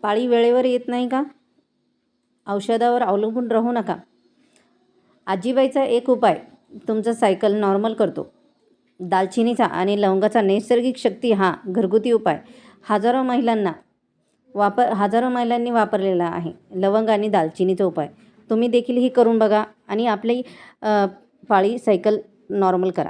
पाळी वेळेवर येत नाही का? औषधावर अवलंबून राहू नका. आजीबाईचा एक उपाय तुमचं सायकल नॉर्मल करतो. दालचिनीचा आणि लवंगाचा नैसर्गिक शक्ती हा घरगुती उपाय हजारो महिलांनी वापरलेला आहे. लवंग आणि दालचिनीचा उपाय तुम्ही देखील ही करून बघा आणि आपली पाळी सायकल नॉर्मल करा.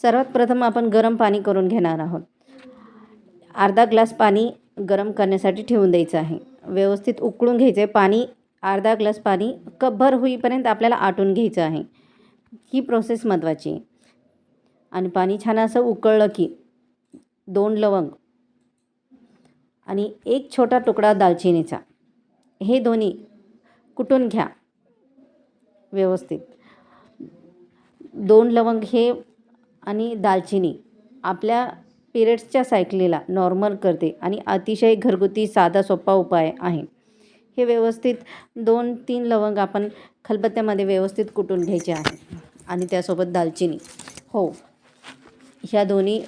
सर्वात प्रथम आपण गरम पाणी करून घेणार आहोत. अर्धा ग्लास पाणी गरम करण्यासाठी ठेवून द्यायचं आहे. व्यवस्थित उकळून घ्यायचं आहे. पाणी अर्धा ग्लास पाणी कपभर होईपर्यंत आपल्याला आटून घ्यायचं आहे. ही प्रोसेस महत्त्वाची आहे. आणि पाणी छान असं उकळलं की 2 लवंग आणि 1 छोटा तुकडा दालचिनीचा हे दोन्ही कुटून घ्या व्यवस्थित. 2 लवंग हे आणि दालचिनी आपल्या पिरियड्सच्या सायकलीला नॉर्मल करते आणि अतिशय घरगुती साधा सोपा उपाय आहे. हे व्यवस्थित 2-3 लवंग आपण खलबत्त्यामध्ये व्यवस्थित कुटून घ्यायचे आहे आणि त्यासोबत दालचिनी. हो, ह्या दोन्ही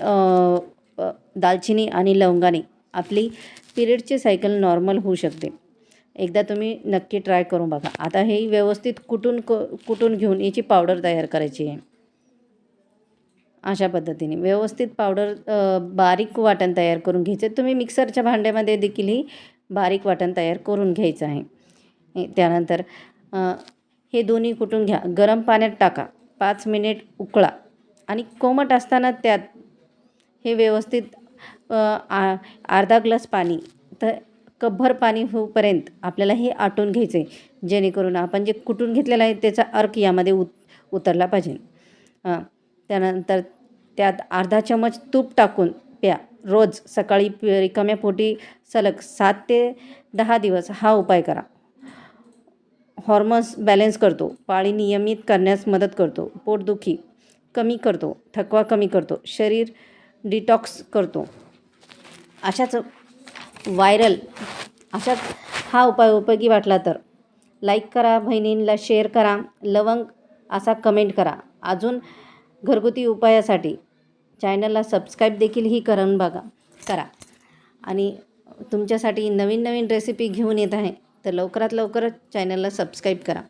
दालचिनी आणि लवंगाने आपली पिरियडची सायकल नॉर्मल होऊ शकते. एकदा तुम्ही नक्की ट्राय करून बघा. आता हे व्यवस्थित कुटून घेऊन याची पावडर तयार करायची आहे. अशा पद्धतीने व्यवस्थित पावडर बारीक वाटण तयार करून घ्यायचं. तुम्ही मिक्सरच्या भांड्यामध्ये देखील ही बारीक वाटण तयार करून घ्यायचं आहे. त्यानंतर हे दोन्ही कुटून घ्या. गरम पाण्यात टाका. 5 मिनिट उकळा आणि कोमट असताना त्यात हे व्यवस्थित अर्धा ग्लास पाणी तर कपभर पाणी होईपर्यंत आपल्याला हे आटून घ्यायचं आहे. जेणेकरून आपण जे कुटून घेतलेलं आहे त्याचा अर्क यामध्ये उतरला पाहिजे. त्यानंतर त्यात अर्धा चमच तूप टाकून प्या. रोज सकाळी रिकाम्या पोटी सलग 7 ते 10 दिवस हा उपाय करा. हॉर्मोन्स बॅलन्स करतो. पाळी नियमित करण्यास मदत करतो. पोटदुखी कमी करतो. थकवा कमी करतो. शरीर डिटॉक्स करतो. अशाच हा उपाय उपयोगी वाटला तर लाईक करा, बहिणींना शेअर करा, लवंग असा कमेंट करा. अजून घरगुती उपायासाठी चॅनलला सबस्क्राईब देखील ही करा आणि तुमच्यासाठी नवीन रेसिपी घेऊन येत आहे तर लवकरात लवकर चॅनलला सबस्क्राईब करा.